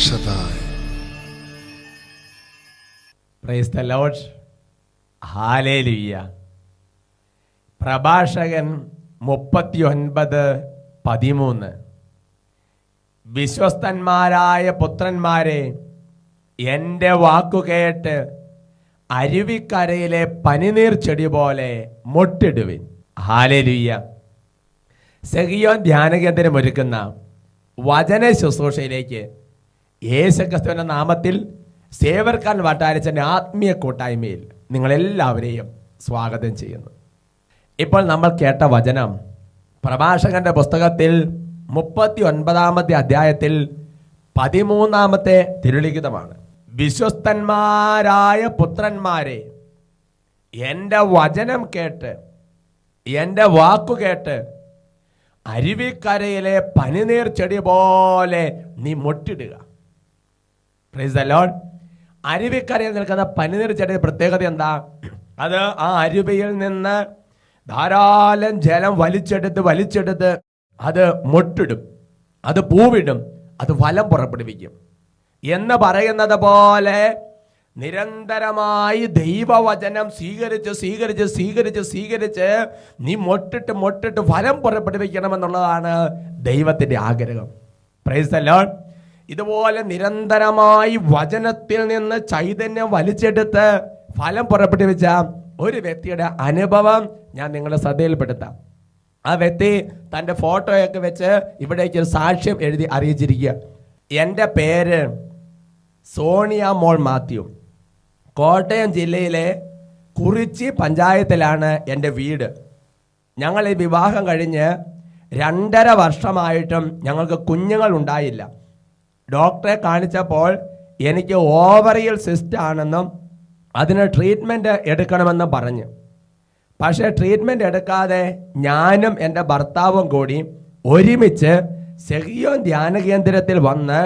Shaddai. Praise the Lord. Hallelujah. പ്രഭാഷകൻ 39:13 വിശ്വസ്തന്മാരായ പുത്രന്മാരെ, എൻ്റെ വാക്കുകേട്ട് അരുവിക്കരയിലെ പനിനീർ ചെടി പോലെ മൊട്ടിടുവിൻ. ഹല്ലേലൂയ. സെഗിയോൻ ധ്യാനകേന്ദ്രം ഒരുക്കുന്ന വചന ശുശ്രൂഷയിലേക്ക് യേശുക്രിസ്തുവിന്റെ നാമത്തിൽ സേവർക്കാൻ വട്ടാരിച്ചൻ്റെ ആത്മീയ കൂട്ടായ്മയിൽ നിങ്ങളെല്ലാവരെയും സ്വാഗതം ചെയ്യുന്നു. ഇപ്പോൾ നമ്മൾ കേട്ട വചനം പ്രഭാഷകന്റെ പുസ്തകത്തിൽ 39 അധ്യായത്തിൽ 13 തിരുലിഖിതമാണ്. വിശ്വസ്തന്മാരായ പുത്രന്മാരെ, എൻ്റെ വചനം കേട്ട്, എൻ്റെ വാക്കു കേട്ട് അരുവിക്കരയിലെ പനിനീർ ചെടി പോലെ നീ മൊട്ടിടുക. Praise the lord. അരുവിക്കരയിൽ നിൽക്കുന്ന പനിനീർ ചെടിയുടെ പ്രത്യേകത എന്താ? അത് ആ അരുവിയിൽ നിന്ന് ധാരാളം ജലം വലിച്ചെടുത്ത് അത് മൊട്ടിടും, അത് പൂവിടും, അത് ഫലം പുറപ്പെടുവിക്കും എന്ന് പറയുന്നത് പോലെ നിരന്തരമായി ദൈവവചനം സ്വീകരിച്ച് നീ മൊട്ടിട്ട് ഫലം പുറപ്പെടുവിക്കണമെന്നുള്ളതാണ് ദൈവത്തിന്റെ ആഗ്രഹം. Price the Lord. ഇതുപോലെ നിരന്തരമായി വചനത്തിൽ നിന്ന് ചൈതന്യം വലിച്ചെടുത്ത് ഫലം പുറപ്പെടുവിച്ച ഒരു വ്യക്തിയുടെ അനുഭവം ഞാൻ നിങ്ങളെ ശ്രദ്ധയിൽപ്പെടുത്താം. ആ വ്യക്തി തൻ്റെ ഫോട്ടോയൊക്കെ വെച്ച് ഇവിടേക്ക് ഒരു സാക്ഷ്യം എഴുതി അറിയിച്ചിരിക്കുക. എൻ്റെ പേര് സോണിയ മോൾ മാത്യു. കോട്ടയം ജില്ലയിലെ കുറിച്ചി പഞ്ചായത്തിലാണ് എൻ്റെ വീട്. ഞങ്ങൾ ഈ വിവാഹം കഴിഞ്ഞ് 2.5 വർഷമായിട്ടും ഞങ്ങൾക്ക് കുഞ്ഞുങ്ങൾ ഉണ്ടായില്ല. ഡോക്ടറെ കാണിച്ചപ്പോൾ എനിക്ക് ഓവറിയൽ സിസ്റ്റ് ആണെന്നും അതിന് ട്രീറ്റ്മെൻറ്റ് എടുക്കണമെന്നും പറഞ്ഞു. പക്ഷേ ട്രീറ്റ്മെൻറ്റ് എടുക്കാതെ ഞാനും എൻ്റെ ഭർത്താവും കൂടി ഒരുമിച്ച് സെഗിയോൻ ധ്യാന കേന്ദ്രത്തിൽ വന്ന്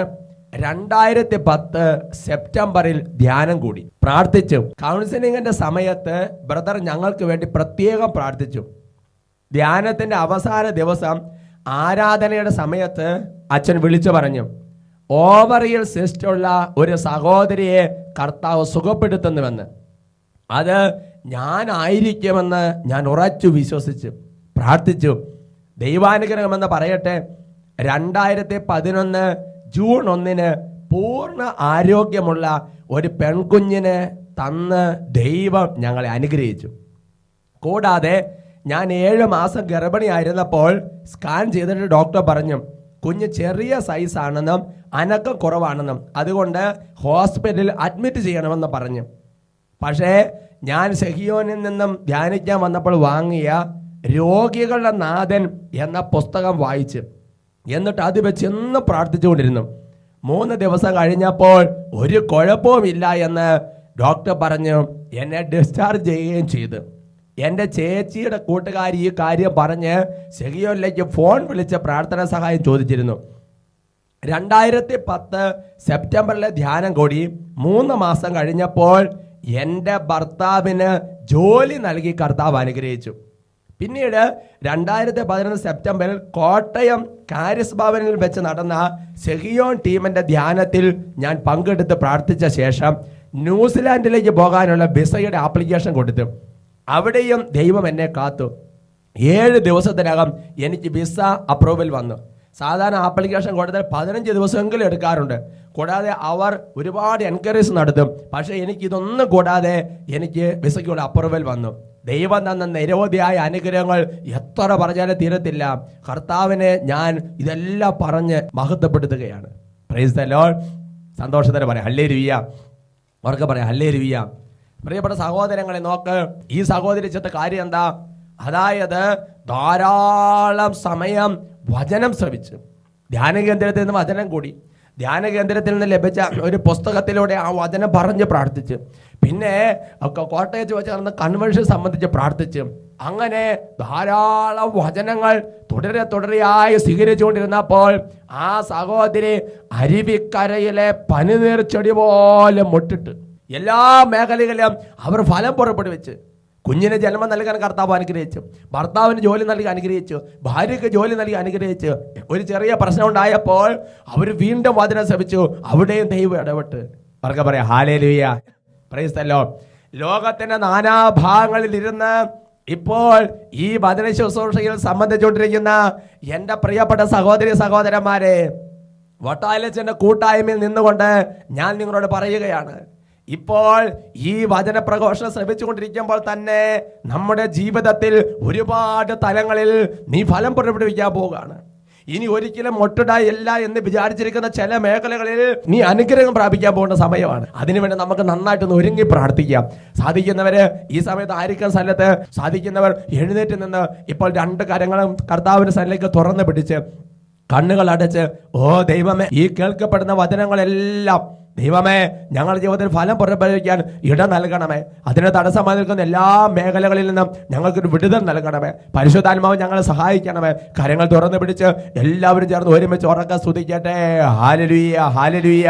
2010 സെപ്റ്റംബറിൽ ധ്യാനം കൂടി, പ്രാർത്ഥിച്ചു. കൗൺസിലിങ്ങിൻ്റെ സമയത്ത് ബ്രദർ ഞങ്ങൾക്ക് വേണ്ടി പ്രത്യേകം പ്രാർത്ഥിച്ചു. ധ്യാനത്തിൻ്റെ അവസാന ദിവസം ആരാധനയുടെ സമയത്ത് അച്ഛൻ വിളിച്ചു പറഞ്ഞു, ഓവറിയൽ സിസ്റ്റ് ഉള്ള ഒരു സഹോദരിയെ കർത്താവ് സുഖപ്പെടുത്തുന്നുവെന്ന്. അത് ഞാനായിരിക്കുമെന്ന് ഞാൻ ഉറച്ചു വിശ്വസിച്ചു, പ്രാർത്ഥിച്ചു. ദൈവാനുഗ്രഹമെന്ന് പറയട്ടെ, 2011 ജൂൺ 1 പൂർണ്ണ ആരോഗ്യമുള്ള ഒരു പെൺകുഞ്ഞിനെ തന്ന് ദൈവം ഞങ്ങളെ അനുഗ്രഹിച്ചു. കൂടാതെ ഞാൻ 7 മാസം ഗർഭിണിയായിരുന്നപ്പോൾ സ്കാൻ ചെയ്തിട്ട് ഡോക്ടർ പറഞ്ഞു കുഞ്ഞ് ചെറിയ സൈസാണെന്നും അനക്കം കുറവാണെന്നും, അതുകൊണ്ട് ഹോസ്പിറ്റലിൽ അഡ്മിറ്റ് ചെയ്യണമെന്ന് പറഞ്ഞു. പക്ഷേ ഞാൻ സെഗിയോനിൽ നിന്നും ധ്യാനിക്കാൻ വന്നപ്പോൾ വാങ്ങിയ രോഗികളുടെ നാഥൻ എന്ന പുസ്തകം വായിച്ചു. എന്നിട്ട് അത് വെച്ച് എന്ന് പ്രാർത്ഥിച്ചുകൊണ്ടിരുന്നു. 3 ദിവസം കഴിഞ്ഞപ്പോൾ ഒരു കുഴപ്പവുമില്ല എന്ന് ഡോക്ടർ പറഞ്ഞു എന്നെ ഡിസ്ചാർജ് ചെയ്യുകയും ചെയ്തു. എൻ്റെ ചേച്ചിയുടെ കൂട്ടുകാരി ഈ കാര്യം പറഞ്ഞ് സെഗിയോനിലേക്ക് ഫോൺ വിളിച്ച് പ്രാർത്ഥനാ സഹായം ചോദിച്ചിരുന്നു. 2010 സെപ്റ്റംബറിലെ ധ്യാനം കൂടി 3 മാസം കഴിഞ്ഞപ്പോൾ എൻ്റെ ഭർത്താവിന് ജോലി നൽകി കർത്താവ് അനുഗ്രഹിച്ചു. പിന്നീട് 2011 സെപ്റ്റംബറിൽ കോട്ടയം കാരിസ് ഭവനിൽ വെച്ച് നടന്ന സെഗിയോൻ ടീമിൻ്റെ ധ്യാനത്തിൽ ഞാൻ പങ്കെടുത്ത് പ്രാർത്ഥിച്ച ശേഷം ന്യൂസിലാൻഡിലേക്ക് പോകാനുള്ള വിസയുടെ ആപ്ലിക്കേഷൻ കൊടുത്തു. അവിടെയും ദൈവം എന്നെ കാത്തു. 7 ദിവസത്തിനകം എനിക്ക് വിസ അപ്രൂവൽ വന്നു. സാധാരണ ആപ്ലിക്കേഷൻ കൊടുത്താൽ 15 ദിവസമെങ്കിലും എടുക്കാറുണ്ട്. കൂടാതെ അവർ ഒരുപാട് എൻക്വയറീസ് നടത്തും. പക്ഷേ എനിക്കിതൊന്നും കൂടാതെ എനിക്ക് വിസയ്ക്കുള്ള അപ്രൂവൽ വന്നു. ദൈവം തന്ന നിരവധിയായ അനുഗ്രഹങ്ങൾ എത്ര പറഞ്ഞാലും തീരത്തില്ല. കർത്താവിനെ ഞാൻ ഇതെല്ലാം പറഞ്ഞ് മഹത്വപ്പെടുത്തുകയാണ്. Price the Lord. സന്തോഷത്തോടെ പറയാം ഹല്ലേലൂയ. അവർക്ക് പറയാം ഹല്ലേലൂയ. പ്രിയപ്പെട്ട സഹോദരങ്ങളെ നോക്ക്, ഈ സഹോദരി ചെയ്ത കാര്യം എന്താ? അതായത് ധാരാളം സമയം വചനം ശ്രവിച്ചു. ധ്യാന കേന്ദ്രത്തിൽ നിന്ന് വചനം കൂടി, ധ്യാന കേന്ദ്രത്തിൽ നിന്ന് ലഭിച്ച ഒരു പുസ്തകത്തിലൂടെ ആ വചനം പറഞ്ഞ് പ്രാർത്ഥിച്ചു. പിന്നെ കോട്ടയത്ത് വെച്ച് നടന്ന കൺവെൻഷൻ സംബന്ധിച്ച് പ്രാർത്ഥിച്ചു. അങ്ങനെ ധാരാളം വചനങ്ങൾ തുടരെയായി സ്വീകരിച്ചുകൊണ്ടിരുന്നപ്പോൾ ആ സഹോദരി അരുവിക്കരയിലെ പനിനീർ ചെടി പോലെ മൊട്ടിട്ട് എല്ലാ മേഖലകളിലും അവർ ഫലം പുറപ്പെടുവിച്ച് കുഞ്ഞിന് ജന്മം നൽകാൻ കർത്താവ് അനുഗ്രഹിച്ചു, ഭർത്താവിന് ജോലി നൽകി അനുഗ്രഹിച്ചു, ഭാര്യയ്ക്ക് ജോലി നൽകി അനുഗ്രഹിച്ചു. ഒരു ചെറിയ പ്രശ്നം ഉണ്ടായപ്പോൾ അവർ വീണ്ടും വചനം ശ്രമിച്ചു, അവിടെയും ദൈവം ഇടപെട്ട്. അവർക്ക് പറയാം ഹല്ലേലൂയ, പ്രൈസ് ദി ലോർഡ്. ലോകത്തിന്റെ നാനാഭാഗങ്ങളിൽ ഇരുന്ന് ഇപ്പോൾ ഈ വചന ശുശ്രൂഷയിൽ സംബന്ധിച്ചുകൊണ്ടിരിക്കുന്ന എൻ്റെ പ്രിയപ്പെട്ട സഹോദരി സഹോദരന്മാരെ, വട്ടാലച്ചന്റെ കൂട്ടായ്മയിൽ നിന്നുകൊണ്ട് ഞാൻ നിങ്ങളോട് പറയുകയാണ്, ഇപ്പോൾ ഈ വചന പ്രഘോഷണം ശ്രമിച്ചുകൊണ്ടിരിക്കുമ്പോൾ തന്നെ നമ്മുടെ ജീവിതത്തിൽ ഒരുപാട് തലങ്ങളിൽ നീ ഫലം പുറപ്പെടുവിക്കാൻ പോവുകയാണ്. ഇനി ഒരിക്കലും മൊട്ടിടായില്ല എന്ന് വിചാരിച്ചിരിക്കുന്ന ചില മേഖലകളിൽ നീ അനുഗ്രഹം പ്രാപിക്കാൻ പോകുന്ന സമയമാണ്. അതിനുവേണ്ടി നമുക്ക് നന്നായിട്ടൊന്ന് ഒരുങ്ങി പ്രാർത്ഥിക്കാം. സാധിക്കുന്നവര് ഈ സമയത്ത് ആയിരിക്കുന്ന സ്ഥലത്ത് സാധിക്കുന്നവർ എഴുന്നേറ്റ് നിന്ന് ഇപ്പോൾ 2 കരങ്ങളും കർത്താവിന്റെ സ്ഥലത്തേക്ക് തുറന്നു പിടിച്ച് കണ്ണുകൾ അടച്ച്, ഓ ദൈവമേ, ഈ കേൾക്കപ്പെടുന്ന വചനങ്ങളെല്ലാം ദൈവമേ ഞങ്ങളുടെ ജീവിതത്തിൽ ഫലം പുറപ്പെടുവിക്കാൻ ഇടം നൽകണമേ. അതിന് തടസ്സമായി നിൽക്കുന്ന എല്ലാ മേഖലകളിൽ നിന്നും ഞങ്ങൾക്കൊരു വിടുതൽ നൽകണമേ. പരിശുദ്ധാത്മാവ് ഞങ്ങളെ സഹായിക്കണമേ. കരങ്ങൾ തുറന്നു പിടിച്ച് എല്ലാവരും ചേർന്ന് ഒരുമിച്ച് ഉറക്കെ സ്തുതിക്കട്ടെ. Hallelujah, hallelujah.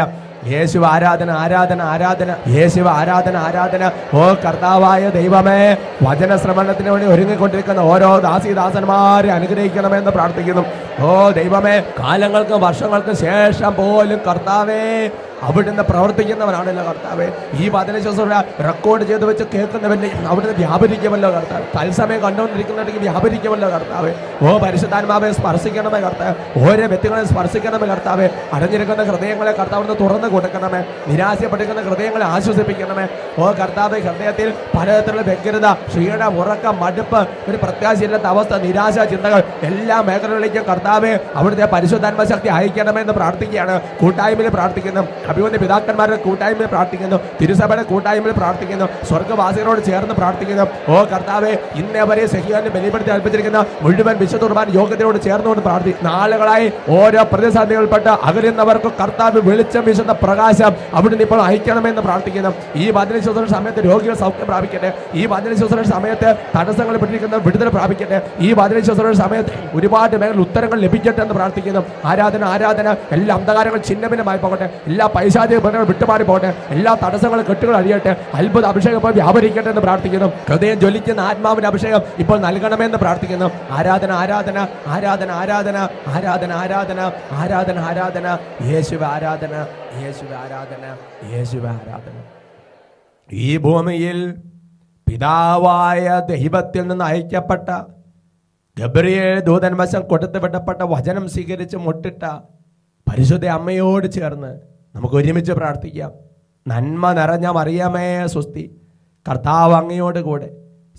യേശു ആരാധന, ആരാധന, ആരാധന. യേശു ആരാധന, ആരാധന. ഓ കർത്താവായ ദൈവമേ, വചന ശ്രവണത്തിന് വേണ്ടി ഒരുങ്ങിക്കൊണ്ടിരിക്കുന്ന ഓരോ ദാസിദാസന്മാരെ അനുഗ്രഹിക്കണമെന്ന് പ്രാർത്ഥിക്കുന്നു. ഓ ദൈവമേ, കാലങ്ങൾക്കും വർഷങ്ങൾക്കും ശേഷം പോലും കർത്താവേ അവിടുന്ന് പ്രവർത്തിക്കുന്നവനാണല്ലോ കർത്താവേ. ഈ വചന ശുശ്രൂഷ റെക്കോർഡ് ചെയ്ത് വെച്ച് കേൾക്കുന്നവന്റെ അവിടുന്ന് വ്യാപരിക്കുമല്ലോ കർത്താവ്. തത്സമയം കണ്ടുകൊണ്ടിരിക്കുന്നവർക്ക് വ്യാപരിക്കുമല്ലോ കർത്താവ്. ഓ പരിശുദ്ധാത്മാവെ സ്പർശിക്കണമേ കർത്താവ്. ഓരോ വ്യക്തികളെ സ്പർശിക്കണമേ കർത്താവെ. അടഞ്ഞിരിക്കുന്ന ഹൃദയങ്ങളെ കർത്താവിന് തുറന്നു കൊടുക്കണമേ. നിരാശപ്പെട്ടിരിക്കുന്ന ഹൃദയങ്ങളെ ആശ്വസിപ്പിക്കണമേ. ഓ കർത്താവെ, ഹൃദയത്തിൽ പലതരത്തിലുള്ള വ്യഗ്രത, ക്ഷീണം, ഉറക്കം, മടുപ്പ്, ഒരു പ്രത്യാശയില്ലാത്ത അവസ്ഥ, നിരാശ ചിന്തകൾ എല്ലാ മേഖലകളിലേക്കും കർത്താവെ അവിടുത്തെ പരിശുദ്ധാത്മ ശക്തി അയക്കണമെന്ന് പ്രാർത്ഥിക്കുകയാണ്. കൂട്ടായ്മയിൽ പ്രാർത്ഥിക്കുന്നു, അഭിമന്യ പിതാക്കന്മാരുടെ കൂട്ടായ്മയിൽ പ്രാർത്ഥിക്കുന്നു, തിരുസഭയുടെ കൂട്ടായ്മയിൽ പ്രാർത്ഥിക്കുന്നു, സ്വർഗ്ഗവാസികളോട് ചേർന്ന് പ്രാർത്ഥിക്കുന്നു. ഓ കർത്താവെ, ഇന്നേ വരെ സഹിയാനെ ബലിപ്പെടുത്തി അർപ്പിച്ചിരിക്കുന്ന മുഴുവൻ വിശുദ്ധ കുർബാന യോഗ്യതയോട് ചേർന്നുകൊണ്ട് പ്രാർത്ഥിക്കും. നാളുകളായി ഓരോ പ്രതിസന്ധികൾപ്പെട്ട് അകലുന്നവർക്ക് കർത്താവ് വെളിച്ചം വീശുന്ന പ്രകാശം അവിടുന്ന് ഇപ്പോൾ അയക്കണമെന്ന് പ്രാർത്ഥിക്കുന്നു. ഈ വചന ശുശ്രൂഷ സമയത്ത് രോഗികൾ സൗഖ്യം പ്രാപിക്കട്ടെ. ഈ വചന ശുശ്രൂഷ സമയത്ത് തടസ്സങ്ങൾ പെട്ടിരിക്കുന്ന വിടുതൽ പ്രാപിക്കട്ടെ. ഈ വചന ശുശ്രൂഷ സമയത്ത് ഒരുപാട് മേഖല ഉത്തരങ്ങൾ ലഭിക്കട്ടെ എന്ന് പ്രാർത്ഥിക്കുന്നു. ആരാധന, ആരാധന. എല്ലാ അന്ധകാരങ്ങൾ ഛിന്നഭിന്നമായി പോകട്ടെ. എല്ലാ പൈശാചിക ബന്ധങ്ങൾ വിട്ടുമാറി പോകട്ടെ. എല്ലാ തടസ്സങ്ങളും കെട്ടുകൾ അഴിയട്ടെ. അത്ഭുത അഭിഷേകം ഇപ്പോൾ വ്യാപരിക്കട്ടെ എന്ന് പ്രാർത്ഥിക്കുന്നു. ഹൃദയം ജ്വലിക്കുന്ന ആത്മാവിന്റെ അഭിഷേകം ഇപ്പോൾ നൽകണമെന്ന് പ്രാർത്ഥിക്കുന്നു. ആരാധന, ആരാധന, ആരാധന, ആരാധന, ആരാധന, ആരാധന, ആരാധന, ആരാധന. യേശുവേ ആരാധന, യേശുവേ ആരാധന, യേശുവേ ആരാധന. ഈ ഭൂമിയിൽ പിതാവായ ദൈവത്തിൽ നിന്ന് അയക്കപ്പെട്ട ഗബ്രിയേൽ ദൂതൻ വശം കൊടുത്തു വിടപ്പെട്ട വചനം സ്വീകരിച്ച് മുട്ടിട്ട പരിശുദ്ധ അമ്മയോട് ചേർന്ന് നമുക്ക് ഒരുമിച്ച് പ്രാർത്ഥിക്കാം. നന്മ നിറഞ്ഞ മറിയമേ സ്വസ്തി, കർത്താവ് അങ്ങയോട് കൂടെ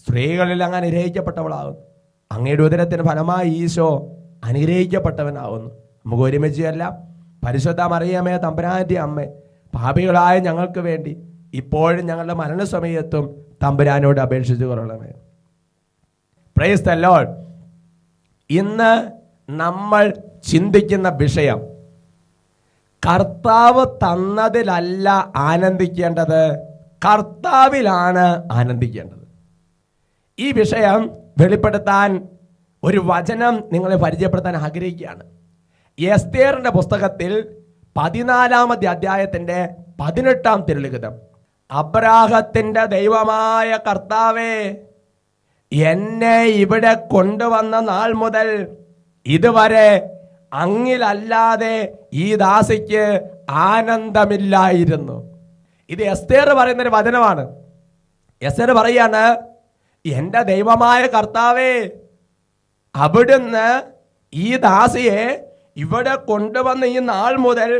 സ്ത്രീകളിൽ അങ്ങ് അനുഗ്രഹിക്കപ്പെട്ടവളാകുന്നു. അങ്ങയുടെ ഉദരത്തിന് ഫലമായി ഈശോ അനുഗ്രഹിക്കപ്പെട്ടവനാകുന്നു. നമുക്ക് ഒരുമിച്ച് എല്ലാം പരിശുദ്ധ മറിയമേ തമ്പുരാന്റെ അമ്മേ, പാപികളായ ഞങ്ങൾക്ക് വേണ്ടി ഇപ്പോഴും ഞങ്ങളുടെ മരണസമയത്തും തമ്പുരാനോട് അപേക്ഷിച്ചു കൊള്ളണമേ. Price the Lord. ഇന്ന് നമ്മൾ ചിന്തിക്കുന്ന വിഷയം, കർത്താവ് തന്നതിലല്ല ആനന്ദിക്കേണ്ടത്, കർത്താവിലാണ് ആനന്ദിക്കേണ്ടത്. ഈ വിഷയം വെളിപ്പെടുത്താൻ ഒരു വചനം നിങ്ങളെ പരിചയപ്പെടുത്താൻ ആഗ്രഹിക്കുകയാണ്. എസ്തേറിന്റെ പുസ്തകത്തിൽ 14-ാമത്തെ അധ്യായത്തിന്റെ 18-ാം തിരുലിഖിതം. അബ്രാഹത്തിന്റെ ദൈവമായ കർത്താവേ, എന്നെ ഇവിടെ കൊണ്ടുവന്ന നാൾ മുതൽ ഇതുവരെ അങ്ങിലല്ലാതെ ഈ ദാസിക്ക് ആനന്ദമില്ലായിരുന്നു. ഇത് എസ്തേർ പറയുന്നൊരു വചനമാണ്. എസ്തേർ പറയാണ്, എൻ്റെ ദൈവമായ കർത്താവേ, അവിടുന്ന് ഈ ദാസിയെ ഇവിടെ കൊണ്ടുവന്ന ഈ നാൾ മുതൽ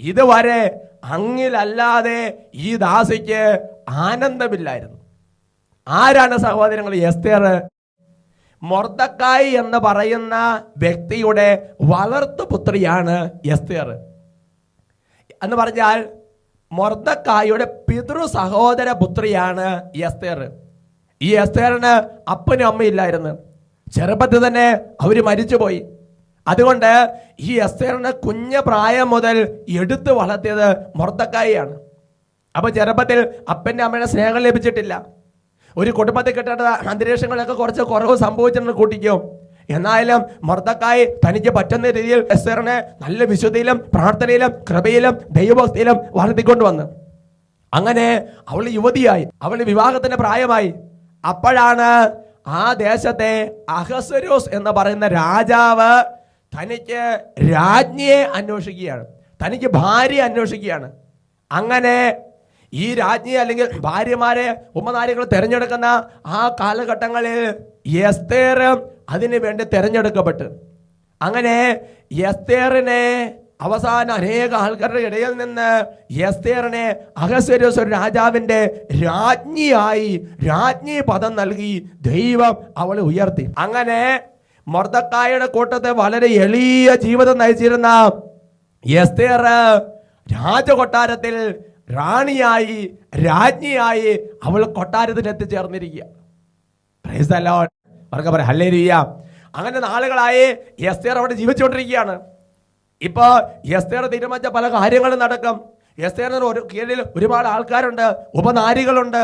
ഇതുവരെ അങ്ങിലല്ലാതെ ഈ ദാസിക്ക് ആനന്ദമില്ലായിരുന്നു. ആരാണ് സഹോദരങ്ങൾ എസ്തേർ? മൊർദെഖായി എന്ന് പറയുന്ന വ്യക്തിയുടെ വളർത്തുപുത്രിയാണ് എസ്തേർ. എന്ന് പറഞ്ഞാൽ മൊർദെഖായിയുടെ പിതൃ സഹോദര പുത്രിയാണ് എസ്തേർ. ഈ എസ്തേറിന് അപ്പനും അമ്മയില്ലായിരുന്നു. ചെറുപ്പത്തിൽ തന്നെ അവർ മരിച്ചുപോയി. അതുകൊണ്ട് ഈ എസ്തേറിന് കുഞ്ഞു പ്രായം മുതൽ എടുത്തു വളർത്തിയത് മൊർദെഖായിയാണ്. അപ്പൊ ചെറുപ്പത്തിൽ അപ്പൻ്റെ അമ്മയുടെ സ്നേഹം ലഭിച്ചിട്ടില്ല. ഒരു കുടുംബത്തിൽ കിട്ടേണ്ട അന്തരീക്ഷങ്ങളൊക്കെ കുറച്ച് കുറവ് സംഭവിച്ചിട്ടുണ്ട് കൂട്ടിക്കും. എന്നാലും മൊർദെഖായി തനിക്ക് പറ്റുന്ന രീതിയിൽ എസ്തേറിനെ നല്ല വിശുദ്ധിയിലും പ്രാർത്ഥനയിലും കൃപയിലും ദൈവഭക്തിയിലും വളർത്തിക്കൊണ്ടുവന്നു. അങ്ങനെ അവൾ യുവതിയായി, അവൾ വിവാഹത്തിന്റെ പ്രായമായി. അപ്പോഴാണ് ആ ദേശത്തെ അഹസ്വരോസ് എന്ന് പറയുന്ന രാജാവ് തനിക്ക് രാജ്ഞിയെ അന്വേഷിക്കുകയാണ്, തനിക്ക് ഭാര്യ അന്വേഷിക്കുകയാണ്. അങ്ങനെ ഈ രാജ്ഞി അല്ലെങ്കിൽ ഭാര്യമാരെ ഉപനാരികൾ തിരഞ്ഞെടുക്കുന്ന ആ കാലഘട്ടങ്ങളിൽ എസ്തേർ അതിനു വേണ്ടി തിരഞ്ഞെടുക്കപ്പെട്ടു. അങ്ങനെ എസ്തേറിനെ അവസാനം അനേക ആൾക്കാരുടെ ഇടയിൽ നിന്ന് എസ്തേറിനെ അഹസ്വേരോസ് ഒരു രാജാവിന്റെ രാജ്ഞി പദം നൽകി ദൈവം അവളെ ഉയർത്തി. അങ്ങനെ മൊർദെഖായിയുടെ കൂട്ടത്തെ വളരെ എളിയ ജീവിതം നയിച്ചിരുന്ന എസ്തേർ രാജകൊട്ടാരത്തിൽ രാജ്ഞിയായി അവൾ കൊട്ടാരത്തിൽ എത്തിച്ചേർന്നിരിക്കുക. Price the Lord. അവർക്ക് പറയാം ഹല്ലേലൂയ. അങ്ങനെ നാളുകളായി എസ്തേർ അവിടെ ജീവിച്ചുകൊണ്ടിരിക്കുകയാണ്. ഇപ്പൊ എസ്തേർ തീരുമാനിച്ച പല കാര്യങ്ങളും നടക്കും. എസ്തേറിന് കീഴിൽ ഒരുപാട് ആൾക്കാരുണ്ട്, ഉപനാരികളുണ്ട്.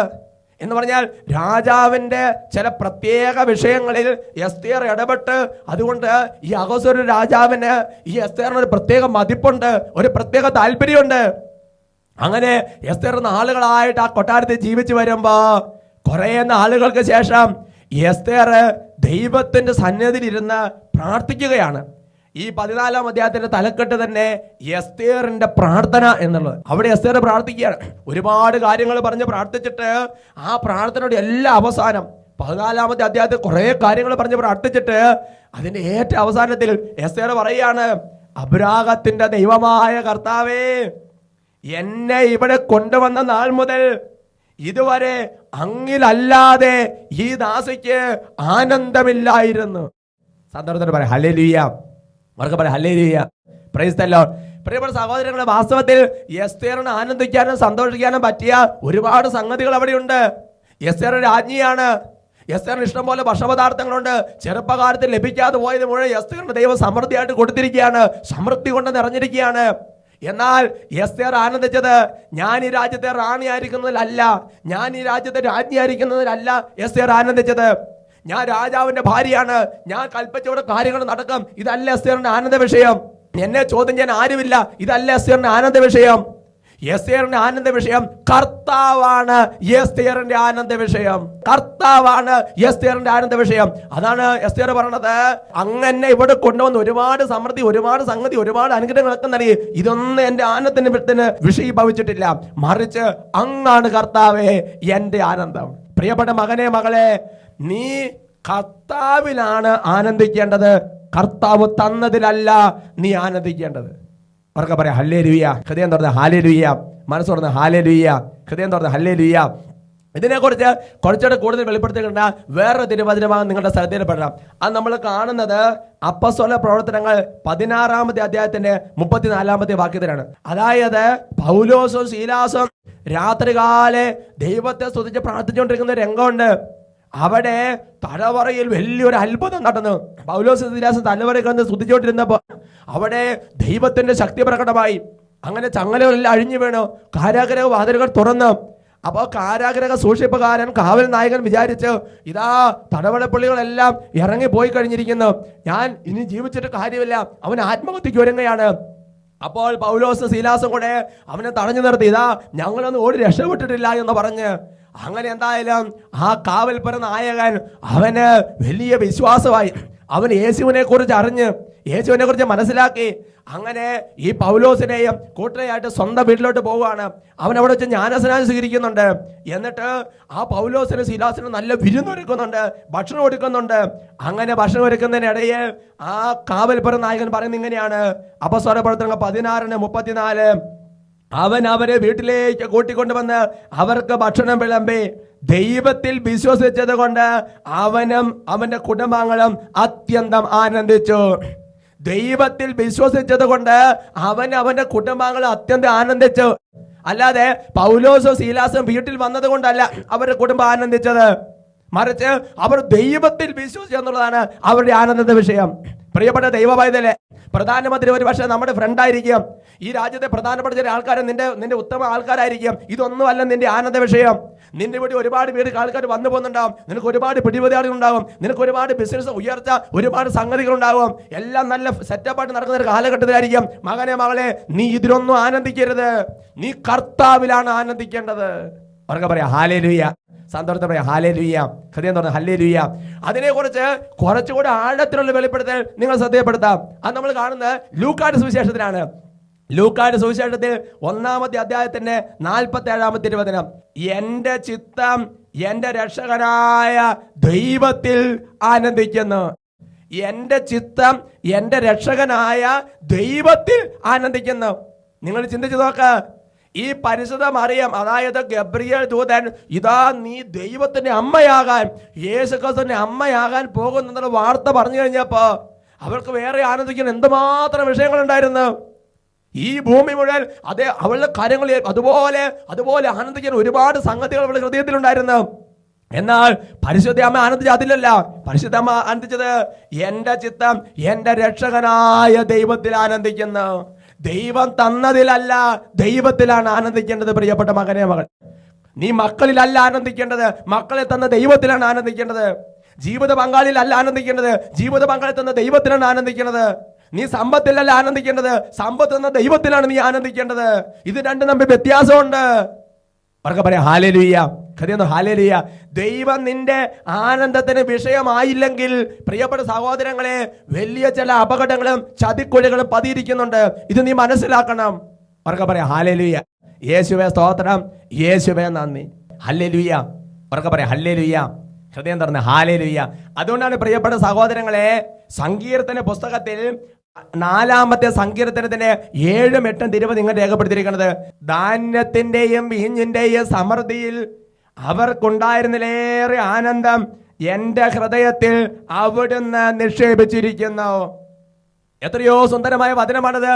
എന്ന് പറഞ്ഞാൽ രാജാവിന്റെ ചില പ്രത്യേക വിഷയങ്ങളിൽ എസ്തേർ ഇടപെട്ട്, അതുകൊണ്ട് ഈ അഹസ്വേരോസ് രാജാവിന് ഈ എസ്തേറിന് ഒരു പ്രത്യേക മതിപ്പുണ്ട്, ഒരു പ്രത്യേക താല്പര്യമുണ്ട്. അങ്ങനെ എസ്തേർ നാളുകളായിട്ട് ആ കൊട്ടാരത്തിൽ ജീവിച്ചു വരുമ്പോ കുറെ നാളുകൾക്ക് ശേഷം എസ്തേർ ദൈവത്തിന്റെ സന്നിധിയിൽ ഇരുന്ന് പ്രാർത്ഥിക്കുകയാണ്. ഈ 14-ാം അധ്യായത്തിന്റെ തലക്കെട്ട് തന്നെ എസ്തേറിന്റെ പ്രാർത്ഥന എന്നുള്ളത്. അവിടെ എസ്തേർ പ്രാർത്ഥിക്കുകയാണ്. ഒരുപാട് കാര്യങ്ങൾ പറഞ്ഞ് പ്രാർത്ഥിച്ചിട്ട് ആ പ്രാർത്ഥനയുടെ എല്ലാ അവസാനം 14-ാമത്തെ അധ്യായത്തിൽ കുറെ കാര്യങ്ങൾ പറഞ്ഞ് പ്രാർത്ഥിച്ചിട്ട് അതിന്റെ ഏറ്റവും അവസാനത്തിൽ എസ്തേർ പറയുകയാണ്, അബ്രാഹത്തിന്റെ ദൈവമായ കർത്താവേ, എന്നെ ഇവിടെ കൊണ്ടുവന്ന നാൾ മുതൽ ഇതുവരെ അങ്ങിലല്ലാതെ ഈ ദാസിക്ക് ആനന്ദമില്ലായിരുന്നു. സന്ദർഭത്തിൽ പറയാം ഹല്ലേലൂയ. അവർക്ക് പറയാം ഹല്ലേലൂയ. Price the Lord. പ്രിയപ്പെട്ട സഹോദരങ്ങളെ, വാസ്തവത്തിൽ എസ്തേറിന് ആനന്ദിക്കാനും സന്തോഷിക്കാനും പറ്റിയ ഒരുപാട് സംഗതികൾ അവിടെയുണ്ട്. എസ്തേർ രാജ്ഞിയാണ്. എസ്തേറിന് ഇഷ്ടം പോലെ ഭക്ഷണപദാർത്ഥങ്ങളുണ്ട്. ചെറുപ്പകാലത്തിൽ ലഭിക്കാതെ പോയത് മുഴുവൻ എസ്തേറിന്റെ ദൈവം സമൃദ്ധിയായിട്ട് കൊടുത്തിരിക്കുകയാണ്, സമൃദ്ധി കൊണ്ട് നിറഞ്ഞിരിക്കുകയാണ്. എന്നാൽ എസ്തേർ ആനന്ദിച്ചത് ഞാൻ ഈ രാജ്യത്തെ റാണിയായിരിക്കുന്നതിലല്ല, ഞാൻ ഈ രാജ്യത്തെ രാജ്ഞിയായിരിക്കുന്നതിലല്ല എസ്തേർ ആനന്ദിച്ചത്. ഞാൻ രാജാവിന്റെ ഭാര്യയാണ്, ഞാൻ കൽപ്പിച്ചോടെ കാര്യങ്ങൾ നടക്കും, ഇതല്ല എസ്തേറിന്റെ ആനന്ദ വിഷയം. എന്നെ ചോദ്യം ചെയ്യാൻ ആരുമില്ല, ഇതല്ല എസ്തേറിന്റെ ആനന്ദ വിഷയം. എസ്തേറിന്റെ ആനന്ദ വിഷയം കർത്താവാണ്. എസ്തേറിന്റെ ആനന്ദ വിഷയം കർത്താവാണ്. എസ്തേറിന്റെ ആനന്ദ വിഷയം അതാണ് എസ്തേർ പറഞ്ഞത്. അങ്ങനെ ഇവിടെ കൊണ്ടുവന്ന് ഒരുപാട് സമൃദ്ധി, ഒരുപാട് സംഗതി, ഒരുപാട് അനുഗ്രഹങ്ങളൊക്കെ നൽകി, ഇതൊന്നും എന്റെ ആനന്ദത്തിന് വിഷയീഭവിച്ചിട്ടില്ല, മറിച്ച് അങ്ങാണ് കർത്താവേ എന്റെ ആനന്ദം. പ്രിയപ്പെട്ട മകനെ, മകളെ, നീ കർത്താവിലാണ് ആനന്ദിക്കേണ്ടത്, കർത്താവ് തന്നതിലല്ല നീ ആനന്ദിക്കേണ്ടത്. അവർക്ക് പറയാം ഹല്ലേലൂയ. ഹൃദയം തുറന്ന് ഹല്ലേലൂയ, മനസ്സ് തുറന്ന് ഹല്ലേലൂയ, ഹൃദയം തുറന്ന് ഹല്ലേലൂയ. ഇതിനെക്കുറിച്ച് കുറച്ചുകൂടെ കൂടുതൽ വെളിപ്പെടുത്തിക്കേണ്ട വേറൊരു തിരുവചനമാണ് നിങ്ങളുടെ ശ്രദ്ധയിൽപ്പെടാം. അത് നമ്മൾ കാണുന്നത് അപ്പോസ്തല പ്രവർത്തനങ്ങൾ 16-ാമത്തെ അധ്യായത്തിന്റെ 34-ാമത്തെ വാക്യത്തിലാണ്. അതായത് പൗലോസും ശീലാസും രാത്രികാലെ ദൈവത്തെ സ്തുതിച്ച് പ്രാർത്ഥിച്ചുകൊണ്ടിരിക്കുന്ന രംഗമുണ്ട്. അവിടെ തലവറയിൽ വലിയൊരു അത്ഭുതം നടന്നു. പൗലോസ് ശീലാസും തലവറയിൽ വന്ന് സ്തുതിച്ചുകൊണ്ടിരുന്നപ്പോൾ അവിടെ ദൈവത്തിന്റെ ശക്തി പ്രകടമായി. അങ്ങനെ ചങ്ങലകളെല്ലാം അഴിഞ്ഞു വീണു, കാരാഗ്രഹ വാതിലുകൾ തുറന്നു. അപ്പോൾ കാരാഗ്രഹ സൂക്ഷിപ്പുകാരൻ, കാവൽ നായകൻ വിചാരിച്ച് ഇതാ തടവളപ്പള്ളികളെല്ലാം ഇറങ്ങി പോയി കഴിഞ്ഞിരിക്കുന്നു, ഞാൻ ഇനി ജീവിച്ചിട്ട് കാര്യമില്ല, അവൻ ആത്മഹത്യക്ക് ഒരുങ്ങുകയാണ്. അപ്പോൾ പൗലോസ് ശീലാസും കൂടെ അവനെ തടഞ്ഞു നിർത്തി, ഇതാ ഞങ്ങളൊന്നും ഓടി രക്ഷപ്പെട്ടിട്ടില്ല എന്ന് പറഞ്ഞ്. അങ്ങനെ എന്തായാലും ആ കാവൽപ്പുര നായകൻ അവന് വലിയ വിശ്വാസമായി. അവൻ യേശുവിനെ കുറിച്ച് അറിഞ്ഞ്, യേശുവിനെ കുറിച്ച് മനസ്സിലാക്കി. അങ്ങനെ ഈ പൗലോസിനെയും കൂട്ടരെയായിട്ട് സ്വന്തം വീട്ടിലോട്ട് പോവുകയാണ്. അവൻ അവിടെ വെച്ച് ജ്ഞാനസ്നാനം സ്വീകരിക്കുന്നുണ്ട്. എന്നിട്ട് ആ പൗലോസിനും ശീലാസിനും നല്ല വിരുന്നൊരുക്കുന്നുണ്ട്, ഭക്ഷണം ഒരുക്കുന്നുണ്ട്. അങ്ങനെ ഭക്ഷണം ഒരുക്കുന്നതിനിടയിൽ ആ കാവൽപ്പുര നായകൻ പറയുന്നത് ഇങ്ങനെയാണ്, അപ്പോസ്തല പ്രവർത്തനങ്ങൾ 16:34, അവൻ അവരെ വീട്ടിലേക്ക് കൂട്ടിക്കൊണ്ടുവന്ന് അവർക്ക് ഭക്ഷണം വിളമ്പി. ദൈവത്തിൽ വിശ്വസിച്ചത് കൊണ്ട് അവനും അവന്റെ കുടുംബാംഗങ്ങളും അത്യന്തം ആനന്ദിച്ചു. ദൈവത്തിൽ വിശ്വസിച്ചത് കൊണ്ട് അവന്റെ കുടുംബാംഗങ്ങൾ അത്യന്തം ആനന്ദിച്ചു. അല്ലാതെ പൗലോസും ശീലാസും വീട്ടിൽ വന്നത് കൊണ്ടല്ല അവരുടെ കുടുംബം ആനന്ദിച്ചത്, മറിച്ച് അവർ ദൈവത്തിൽ വിശ്വസിച്ചു എന്നുള്ളതാണ് അവരുടെ ആനന്ദത്തിന്റെ വിഷയം. പ്രിയപ്പെട്ട ദൈവ പൈതലേ, പ്രധാനമന്ത്രി ഒരു പക്ഷേ നമ്മുടെ ഫ്രണ്ടായിരിക്കും, ഈ രാജ്യത്തെ പ്രധാനപ്പെട്ട ചില ആൾക്കാർ നിന്റെ ഉത്തമ ആൾക്കാരായിരിക്കും. ഇതൊന്നുമല്ല നിന്റെ ആനന്ദ വിഷയം. നിന്റെ വീട്ടിൽ ഒരുപാട് ആൾക്കാർ വന്നു പോകുന്നുണ്ടാവും, നിനക്ക് ഒരുപാട് പിടിപതിയാളുകൾ ഉണ്ടാവും, നിനക്ക് ഒരുപാട് ബിസിനസ് ഉയർച്ച, ഒരുപാട് സംഗതികൾ ഉണ്ടാവും, എല്ലാം നല്ല സെറ്റപ്പായിട്ട് നടക്കുന്ന ഒരു കാലഘട്ടത്തിലായിരിക്കും. മകനെ, മകളെ, നീ ഇതിലൊന്നും ആനന്ദിക്കരുത്, നീ കർത്താവിലാണ് ആനന്ദിക്കേണ്ടത്. അവർക്ക് പറയാം ഹല്ലേലൂയ. സന്തോഷത്തോടെ പറയാം ഹല്ലേലൂയ. ഹൃദയം തുറന്ന് ഹല്ലേലൂയ. അതിനെക്കുറിച്ച് കുറച്ചുകൂടി ആഴത്തിലുള്ള വെളിപ്പെടുത്തൽ നിങ്ങൾ ശ്രദ്ധയപ്പെടുത്താം. അത് നമ്മൾ കാണുന്നത് ലൂക്കായുടെ സുവിശേഷത്തിലാണ്. ലൂക്കായുടെ സുവിശേഷത്തിൽ 1-ാമത്തെ അധ്യായത്തിന്റെ 47-ാമത്തെ തിരുവചനം, എന്റെ ചിത്തം എന്റെ രക്ഷകനായ ദൈവത്തിൽ ആനന്ദിക്കുന്നു. എന്റെ ചിത്തം എന്റെ രക്ഷകനായ ദൈവത്തിൽ ആനന്ദിക്കുന്നു. നിങ്ങൾ ചിന്തിച്ചു നോക്ക്, ഈ പരിശുദ്ധ മറിയം, അതായത് ഗബ്രിയേൽ ദൂതൻ, ഇതാ നീ ദൈവത്തിന്റെ അമ്മയാകാൻ, യേശുക്രിസ്തുവിന്റെ അമ്മയാകാൻ പോകുന്ന വാർത്ത പറഞ്ഞു കഴിഞ്ഞപ്പോ അവൾക്ക് വേറെ ആനന്ദിക്കാൻ എന്തുമാത്രം വിഷയങ്ങളുണ്ടായിരുന്നു. ഈ ഭൂമി മുഴുവൻ അതേ അവളുടെ കാര്യങ്ങൾ അതുപോലെ ആനന്ദിക്കാൻ ഒരുപാട് സംഗതികൾ അവളുടെ ഹൃദയത്തിലുണ്ടായിരുന്നു. എന്നാൽ പരിശുദ്ധ അമ്മ ആനന്ദിച്ച അതിലല്ല. പരിശുദ്ധ അമ്മ ആനന്ദിച്ചത് എന്റെ ചിത്തം എന്റെ രക്ഷകനായ ദൈവത്തിൽ ആനന്ദിക്കുന്നു. ദൈവം തന്നതിലല്ല, ദൈവത്തിലാണ് ആനന്ദിക്കേണ്ടത്. പ്രിയപ്പെട്ട മകനെ മകൾ, നീ മക്കളിലല്ല ആനന്ദിക്കേണ്ടത്, മക്കളെ തന്ന ദൈവത്തിലാണ് ആനന്ദിക്കേണ്ടത്. ജീവിത പങ്കാളിയിലല്ല ആനന്ദിക്കേണ്ടത്, ജീവിത പങ്കാളി തന്ന ദൈവത്തിലാണ് ആനന്ദിക്കേണ്ടത്. നീ സമ്പത്തിലല്ല ആനന്ദിക്കേണ്ടത്, സമ്പത്ത് എന്ന ദൈവത്തിലാണ് നീ ആനന്ദിക്കേണ്ടത്. ഇത് രണ്ടും തമ്മിൽ വ്യത്യാസമുണ്ട്. അവർക്ക് പറയാം ഹല്ലേലൂയ. ഹല്ലേലൂയ. ദൈവം നിന്റെ ആനന്ദത്തിന് വിഷയമായില്ലെങ്കിൽ പ്രിയപ്പെട്ട സഹോദരങ്ങളെ, വലിയ ചില അപകടങ്ങളും ചതിക്കുഴികളും പതിയിരിക്കുന്നുണ്ട്. ഇത് നീ മനസ്സിലാക്കണം. അവർക്ക് പറയാം ഹല്ലേലൂയ. യേശുവേ സ്തോത്രം, യേശുവേ നന്ദി. ഹല്ലേലൂയ. അവർക്ക് പറയാം ഹല്ലേലൂയ. ഹൃദയം തുറന്ന് ഹല്ലേലൂയ. അതുകൊണ്ടാണ് പ്രിയപ്പെട്ട സഹോദരങ്ങളെ, സങ്കീർത്തന പുസ്തകത്തിൽ 4-ാമത്തെ സങ്കീർത്തനത്തിന്റെ 7-8 തിരുവചനം നിങ്ങൾ രേഖപ്പെടുത്തിയിരിക്കുന്നത്, ധാന്യത്തിന്റെയും വീഞ്ഞിന്റെയും സമൃദ്ധിയിൽ അവർക്കുണ്ടായിരുന്നിലേറെ ആനന്ദം എന്റെ ഹൃദയത്തിൽ അവിടുന്ന് നിക്ഷേപിച്ചിരിക്കുന്നു. എത്രയോ സുന്ദരമായ വചനമാണത്.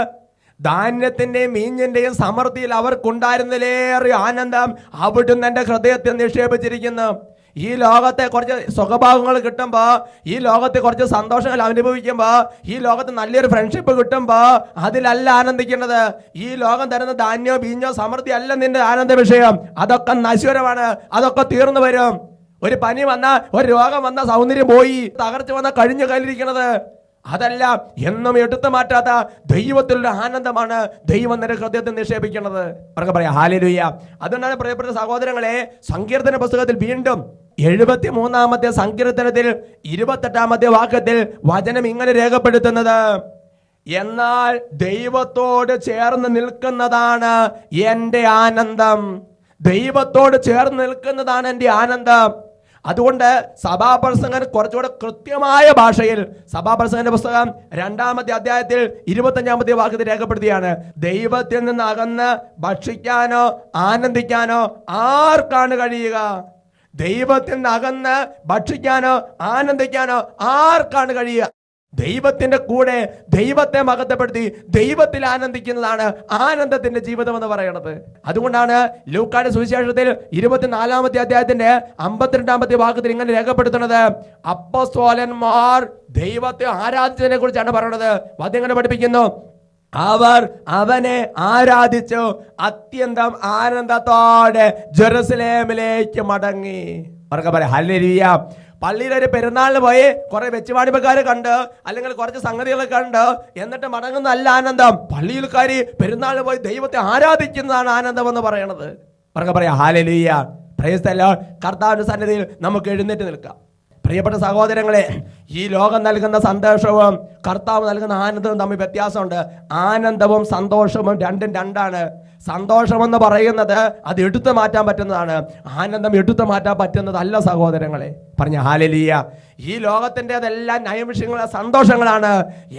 ധാന്യത്തിന്റെയും വീഞ്ഞിന്റെയും സമൃദ്ധിയിൽ അവർക്കുണ്ടായിരുന്നിലേറെ ആനന്ദം അവിടുന്ന് എന്റെ ഹൃദയത്തിൽ നിക്ഷേപിച്ചിരിക്കുന്നു. ഈ ലോകത്തെ കുറച്ച് സുഖഭാഗങ്ങൾ കിട്ടുമ്പോ, ഈ ലോകത്തെ കുറച്ച് സന്തോഷങ്ങൾ അനുഭവിക്കുമ്പോ, ഈ ലോകത്ത് നല്ലൊരു ഫ്രണ്ട്ഷിപ്പ് കിട്ടുമ്പോ അതിലല്ല ആനന്ദിക്കേണ്ടത്. ഈ ലോകം തരുന്ന ധാന്യോ വീഞ്ഞോ സമൃദ്ധി അല്ല നിന്റെ ആനന്ദ വിഷയം. അതൊക്കെ നശ്വരമാണ്, അതൊക്കെ തീർന്നു വരും. ഒരു പനി വന്ന, ഒരു രോഗം വന്ന സൗന്ദര്യം പോയി, തകർച്ച വന്ന കഴിഞ്ഞു കയ്യിലിരിക്കുന്നത് അതല്ല. എന്നും എടുത്തു മാറ്റാത്ത ദൈവത്തിലുള്ള ആനന്ദമാണ് ദൈവം നിന്റെ ഹൃദയത്തിൽ നിക്ഷേപിക്കുന്നത്. അവർക്ക് പറയാം ഹല്ലേലൂയ. അതുകൊണ്ടാണ് പ്രിയപ്പെട്ട സഹോദരങ്ങളെ, സങ്കീർത്തന പുസ്തകത്തിൽ വീണ്ടും 73-ാമത്തെ സങ്കീർത്തനത്തിൽ 28-ാമത്തെ വാക്യത്തിൽ വചനം ഇങ്ങനെ രേഖപ്പെടുത്തുന്നത്, എന്നാൽ ദൈവത്തോട് ചേർന്ന് നിൽക്കുന്നതാണ് എന്റെ ആനന്ദം. ദൈവത്തോട് ചേർന്ന് നിൽക്കുന്നതാണ് എന്റെ ആനന്ദം. അതുകൊണ്ട് സഭാപ്രസംഗൻ കുറച്ചുകൂടെ കൃത്യമായ ഭാഷയിൽ സഭാപ്രസംഗന്റെ പുസ്തകം 2-ാമത്തെ അധ്യായത്തിൽ 25-ാമത്തെ വാക്യത്തിൽ രേഖപ്പെടുത്തിയാണ്, ദൈവത്തിൽ നിന്ന് അകന്ന് ഭക്ഷിക്കാനോ ആനന്ദിക്കാനോ ആർക്കാണ് കഴിയുക? ദൈവത്തിൽ നിന്ന് അകന്ന് ഭക്ഷിക്കാനോ ആനന്ദിക്കാനോ ആർക്കാണ് കഴിയുക? ദൈവത്തിന്റെ കൂടെ ദൈവത്തെ മഹത്വപ്പെടുത്തി ദൈവത്തിൽ ആനന്ദിക്കുന്നതാണ് ആനന്ദത്തിന്റെ ജീവിതം എന്ന് പറയുന്നത്. അതുകൊണ്ടാണ് ലൂക്കായുടെ സുവിശേഷത്തിൽ 24-ാമത്തെ അധ്യായത്തിന്റെ 52-ാമത്തെ വാക്യത്തിൽ ഇങ്ങനെ രേഖപ്പെടുത്തുന്നത്, അപ്പോസ്തലന്മാർ ദൈവത്തെ ആരാധിച്ചതിനെ കുറിച്ചാണ് പറയുന്നത്. അത് ഇങ്ങനെ പഠിപ്പിക്കുന്നു, അവർ അവനെ ആരാധിച്ചു അത്യന്തം ആനന്ദത്തോടെ ജെറുസലേമിലേക്ക് മടങ്ങി. അവർക്ക് പറയാം ഹല്ലേലൂയ. പള്ളിയിലൊരു പെരുന്നാളിന് പോയി കുറെ വെച്ചുപാടിപ്പക്കാരെ കണ്ട്, അല്ലെങ്കിൽ കുറച്ച് സംഗതികളെ കണ്ട് എന്നിട്ട് മടങ്ങുന്ന അല്ല ആനന്ദം. പള്ളിയിൽ കയറി പെരുന്നാളിന് പോയി ദൈവത്തെ ആരാധിക്കുന്നതാണ് ആനന്ദം എന്ന് പറയണത്. അവർക്ക് പറയാം ഹല്ലേലൂയ. Price the Lord. കർത്താവിന്റെ സന്നിധിയിൽ നമുക്ക് എഴുന്നേറ്റ് നിൽക്കാം. പ്രിയപ്പെട്ട സഹോദരങ്ങളെ, ഈ ലോകം നൽകുന്ന സന്തോഷവും കർത്താവ് നൽകുന്ന ആനന്ദവും തമ്മിൽ വ്യത്യാസമുണ്ട്. ആനന്ദവും സന്തോഷവും രണ്ടും രണ്ടാണ്. സന്തോഷം എന്ന് പറയുന്നത് അത് എടുത്തു മാറ്റാൻ പറ്റുന്നതാണ്, ആനന്ദം എടുത്തു മാറ്റാൻ പറ്റുന്നതല്ല സഹോദരങ്ങളെ. പറഞ്ഞ ഹല്ലേലൂയ. ഈ ലോകത്തിൻ്റെതെല്ലാം നൈമിഷികങ്ങളെ സന്തോഷങ്ങളാണ്,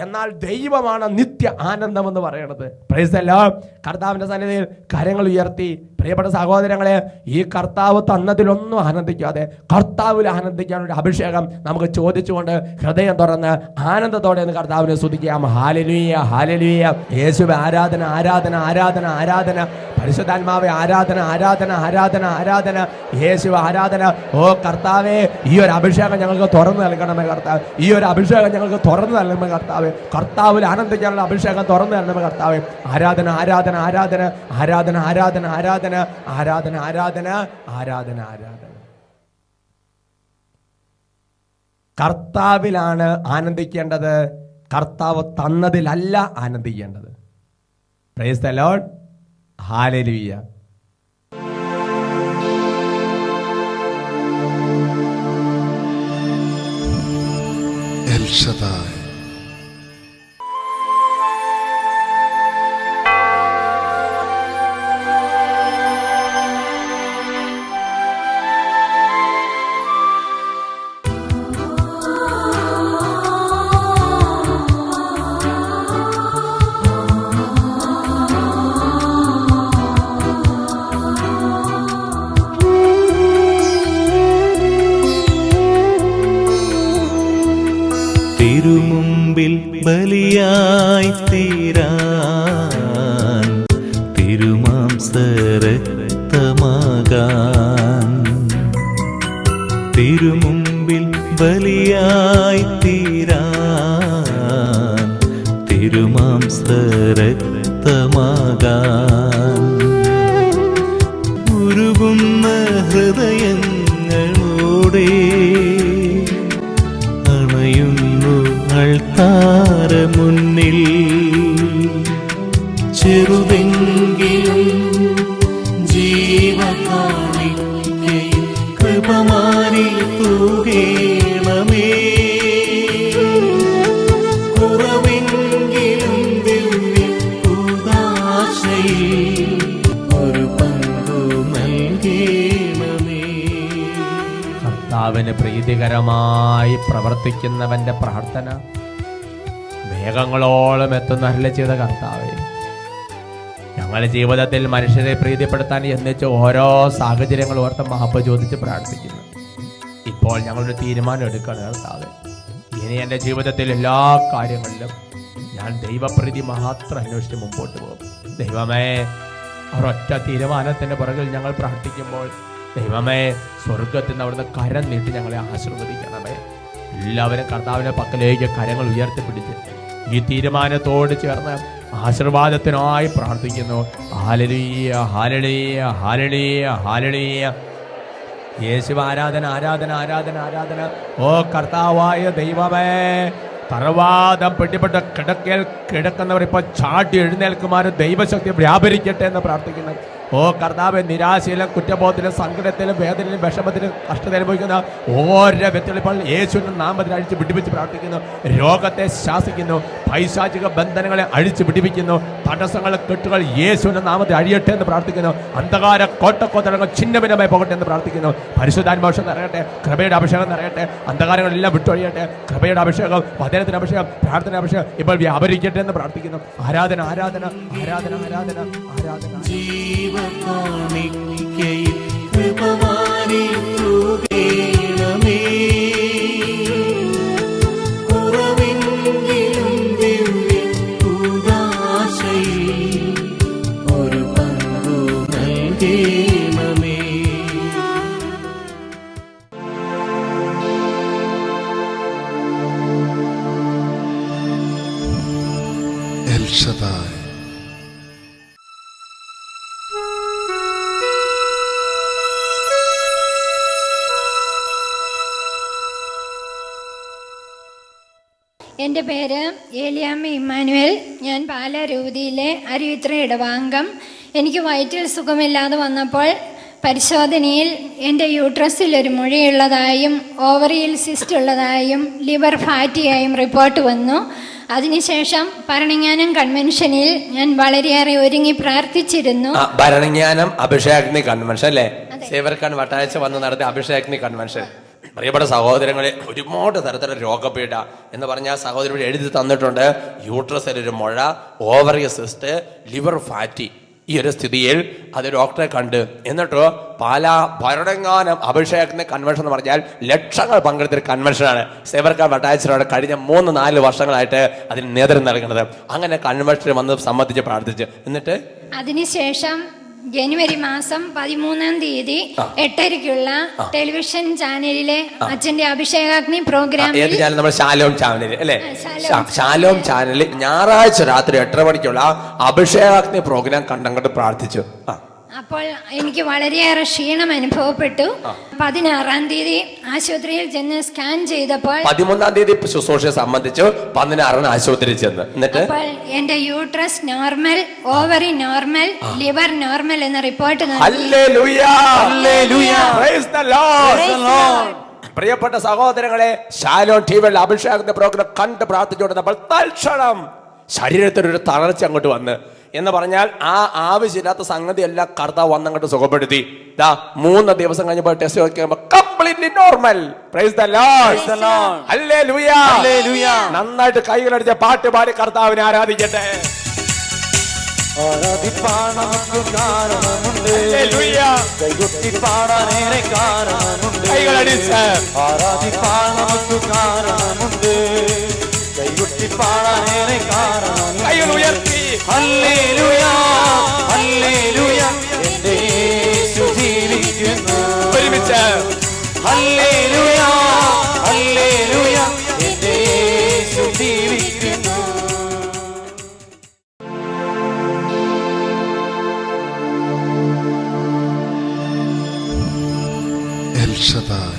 എന്നാൽ ദൈവമാണ് നിത്യ ആനന്ദം എന്ന് പറയുന്നത്. Price the Lord. കർത്താവിന്റെ സന്നിധിയിൽ കരങ്ങൾ ഉയർത്തി പ്രിയപ്പെട്ട സഹോദരങ്ങളെ, ഈ കർത്താവ് തന്നതിലൊന്നും ആനന്ദിക്കാതെ കർത്താവിൽ ആനന്ദിക്കാനുള്ള അഭിഷേകം നമുക്ക് ചോദിച്ചുകൊണ്ട് ഹൃദയം തുറന്ന് ആനന്ദത്തോടെ ഒന്ന് കർത്താവിനെ സ്തുതിക്കാം. Hallelujah, hallelujah. യേശുവേ ആരാധന, ആരാധന, ആരാധന, ആരാധന. പരിശുദ്ധാത്മാവേ ആരാധന, ആരാധന, ആരാധന, ആരാധന. യേശുവേ ആരാധന. ഓ കർത്താവേ, ഈ ഒരു അഭിഷേകം ഞങ്ങൾക്ക് തുറന്നു നൽകണമേ കർത്താവ്. ഈ ഒരു അഭിഷേകം ഞങ്ങൾക്ക് തുറന്നു നൽകണമേ കർത്താവ്. കർത്താവിൽ ആനന്ദിക്കാനുള്ള അഭിഷേകം തുറന്നു തരണമേ കർത്താവ്. ആരാധന, ആരാധന, ആരാധന, ആരാധന, ആരാധന, ആരാധന, ആരാധന, ആരാധന, ആരാധന, ആരാധന. കർത്താവിലാണ് ആനന്ദിക്കേണ്ടത്, കർത്താവ് തന്നതിലല്ല ആനന്ദിക്കേണ്ടത്. Praise the lord. Hallelujah. El Shaddai. തിരുമുമ്പിൽ ബലിയായി തീരാൻ, തിരുമാംസരക്തമാകാൻ. തിരുമുമ്പിൽ ബലിയായി തീരാൻ, തിരുമാംസരക്തമാകാൻ. ഉരുകുന്ന ഹൃദയങ്ങളോടെ അണയുന്നു താരമുന്നിൽ. ചെറുതെങ്കിലും ജീവകാണിക്കയിൽ കൃപമാരി തൂകേണമേ. കുറവെങ്കിലും ദിവ്യ ഉദാശയിൽ ഒരു പങ്കു നൽകേണമേ. കർത്താവിന് പ്രീതികരമായി പ്രവർത്തിക്കുന്നവന്റെ പ്രാർത്ഥന മേഘങ്ങളോളം എത്തുന്ന അരുളി ചെയ്ത കർത്താവേ, ഞങ്ങളുടെ ജീവിതത്തിൽ മനുഷ്യരെ പ്രീതിപ്പെടുത്താൻ എന്നിച്ച് ഓരോ സാഹചര്യങ്ങൾ ഓർത്ത് മാപ്പ് ചോദിച്ച് പ്രാർത്ഥിക്കുന്നു. ഇപ്പോൾ ഞങ്ങളൊരു തീരുമാനം എടുക്കണം കർത്താവേ. ഇനി എൻ്റെ ജീവിതത്തിൽ എല്ലാ കാര്യങ്ങളിലും ഞാൻ ദൈവപ്രീതി മാത്രം അന്വേഷിച്ച് മുമ്പോട്ട് പോകും. ദൈവമേ, ഒരൊറ്റ തീരുമാനത്തിൻ്റെ പുറകിൽ ഞങ്ങൾ പ്രാർത്ഥിക്കുമ്പോൾ ദൈവമേ, സ്വർഗത്തിൽ നിന്ന് അവിടുന്ന് കരം നീട്ടി ഞങ്ങളെ ആശീർവദിക്കണമേ. എല്ലാവരും കർത്താവിൻ്റെ പക്കലേക്ക് കരങ്ങൾ ഉയർത്തിപ്പിടിച്ച് ഈ തീരുമാനത്തോട് ചേർന്ന് ആശീർവാദത്തിനായി പ്രാർത്ഥിക്കുന്നു. Hallelujah, hallelujah, hallelujah, hallelujah. യേശു ആരാധന, ആരാധന, ആരാധന, ആരാധന. ഓ കർത്താവായ ദൈവമേ, തറവാദം പെട്ടിപ്പെട്ട കിടക്കയിൽ കിടക്കുന്നവർ ഇപ്പോൾ ചാട്ടി എഴുന്നേൽക്കുമാരും ദൈവശക്തി വ്യാപരിക്കട്ടെ എന്ന് പ്രാർത്ഥിക്കുന്നു. ഓ കർത്താവ്, നിരാശയിലും കുറ്റബോധത്തിലും സങ്കടത്തിലും വേദനയിലും വിഷമത്തിലും കഷ്ടത അനുഭവിക്കുന്ന ഓരോ വ്യക്തികളും ഇപ്പോൾ യേശുവിന്റെ നാമത്തിൽ അഴിച്ച് വിടിപ്പിച്ച് പ്രാർത്ഥിക്കുന്നു. രോഗത്തെ ശാസിക്കുന്നു, പൈശാചിക ബന്ധനങ്ങളെ അഴിച്ച് വിടിപ്പിക്കുന്നു. തടസ്സങ്ങൾ കെട്ടുകൾ യേശുവിന്റെ നാമത്തിൽ അഴിയട്ടെ എന്ന് പ്രാർത്ഥിക്കുന്നു. അന്ധകാര കോട്ടക്കോത്തടങ്ങൾ ഛിന്നഭിന്നമായി പോകട്ടെ എന്ന് പ്രാർത്ഥിക്കുന്നു. പരിശുദ്ധാത്മാഭിഷേകം നിറയട്ടെ, കൃപയുടെ അഭിഷേകം നിറയട്ടെ, അന്ധകാരങ്ങളെല്ലാം വിട്ടൊഴിയട്ടെ. കൃപയുടെ അഭിഷേകം, വചനത്തിന്റെ അഭിഷേകം, പ്രാർത്ഥന അഭിഷേകം ഇപ്പോൾ വ്യാപരിക്കട്ടെ എന്ന് പ്രാർത്ഥിക്കുന്നു. ആരാധന, ആരാധന, ആരാധന, ആരാധന, ആരാധന. ജീവകാണിക്കയിൽ കൃപമാരി തൂകേണമേ. കുറവെങ്കിലും ദിവ്യ ഉദാശയിൽ ഒരു പങ്കു നൽകേണമേ. El Shaddai. എൻ്റെ പേര് ഏലിയാമ്മ ഇമ്മാനുവൽ. ഞാൻ പാലാ രൂപതയിലെ അരുവിത്ര ഇടവാംഗം. എനിക്ക് വയറ്റിൽ സുഖമില്ലാതെ വന്നപ്പോൾ പരിശോധനയിൽ എൻ്റെ യൂട്രസിൽ ഒരു മുഴയുള്ളതായും ഓവറിയിൽ സിസ്റ്റ് ഉള്ളതായും ലിവർ ഫാറ്റിയായും റിപ്പോർട്ട് വന്നു. അതിനുശേഷം ഭരണങ്ങാനം കൺവെൻഷനിൽ ഞാൻ വളരെയേറെ ഒരുങ്ങി പ്രാർത്ഥിച്ചിരുന്നു. ഭരണങ്ങാനം അഭിഷേകാഗ്നി കൺവെൻഷൻ അല്ലേ? സേവർക്കാൻ വട്ടാഴ്ച വന്ന് നടത്തിയ അഭിഷേകാഗ്നി കൺവെൻഷൻ. പ്രിയപ്പെട്ട സഹോദരങ്ങളെ, ഒരുപാട് തരത്തിലുള്ള രോഗപീഠ എന്ന് പറഞ്ഞാൽ സഹോദരൻ എഴുതി തന്നിട്ടുണ്ട്. യൂട്രസിൽ ഒരു മുഴ, ഓവറി സിസ്റ്റ്, ലിവർ ഫാറ്റി. ഈ ഒരു സ്ഥിതിയിൽ അത് ഡോക്ടറെ കണ്ട് എന്നിട്ടോ പാലാ ഭരണങ്ങാനം അഭിഷേകത്തിന് കൺവെൻഷൻ എന്ന് പറഞ്ഞാൽ ലക്ഷങ്ങൾ പങ്കെടുത്തൊരു കൺവെൻഷനാണ്. സേവർക്കാർ വട്ടാഴ്ചയോടെ കഴിഞ്ഞ 3-4 വർഷങ്ങളായിട്ട് അതിന് നേതൃത്വം നൽകുന്നത്. അങ്ങനെ കൺവെൻഷന് വന്ന് സംബന്ധിച്ച് പ്രാർത്ഥിച്ച് എന്നിട്ട് അതിനുശേഷം ജനുവരി മാസം 13-ാം തീയതി 8:30-ക്കുള്ള ടെലിവിഷൻ ചാനലിലെ അച്ഛന്റെ അഭിഷേകാഗ്നി പ്രോഗ്രാം, നമ്മുടെ ശാലോം ചാനലിൽ അല്ലെ, ശാലോം ചാനലിൽ ഞായറാഴ്ച രാത്രി 8:30 മണിക്കുള്ള അഭിഷേകാഗ്നി പ്രോഗ്രാം കണ്ടങ്ങോട്ട് പ്രാർത്ഥിച്ചു. അപ്പോൾ എനിക്ക് വളരെയേറെ ക്ഷീണം അനുഭവപ്പെട്ടു. 16-ാം തീയതി ആശുപത്രിയിൽ ചെന്ന് സ്കാൻ ചെയ്തപ്പോൾ 13-ാം തീയതി ശുശ്രൂഷയെ സംബന്ധിച്ചു, 16-ന് ആശുപത്രിയിൽ ചെന്ന് എന്നിട്ട് അപ്പോൾ എന്റെ uterus normal, ovary normal, liver normal എന്ന റിപ്പോർട്ട് നൽകി. Hallelujah, hallelujah, price the Lord. പ്രിയപ്പെട്ട സഹോദരങ്ങളെ, ശാലോം ടിവിയുടെ അഭിഷേകത്തിന്റെ പ്രോഗ്രാം കണ്ട് പ്രാർത്ഥിച്ചുകൊണ്ടിരുന്നപ്പോൾ തൽക്ഷണം ശരീരത്തിനൊരു തളർച്ച അങ്ങോട്ട് വന്ന് എന്ന് പറഞ്ഞാൽ ആ ആവശ്യമില്ലാത്ത സംഗതി എല്ലാം കർത്താവ് വന്നങ്ങോട്ട് സുഖപ്പെടുത്തി. 3 ദിവസം കഴിഞ്ഞപ്പോൾ ടെസ്റ്റ് നോക്കിയപ്പോൾ completely normal. Price the lord, hallelujah. നന്നായിട്ട് കൈകളടിച്ച പാട്ട് പാടി കർത്താവിനെ ആരാധിക്കട്ടെ. ആരാധിപ്പാൻ നമുക്ക് കാരണമുണ്ട്, കൈകൊട്ടി പാടാനേറെ കാരണമുണ്ട്. കൈകളടിച്ച് ആരാധിപ്പാൻ നമുക്ക് കാരണമുണ്ട്, കൈകൊട്ടി പാടാനേറെ കാരണമുണ്ട്. കൈകൾ ഉയർത്തി ഹല്ലേലൂയ, ഹല്ലേലൂയ, എന്റെ യേശു ജീവിക്കുന്നു. ഒരുമിച്ച് ഹല്ലേലൂയ, ഹല്ലേലൂയ, എന്റെ യേശു ജീവിക്കുന്നു. El Shaddai.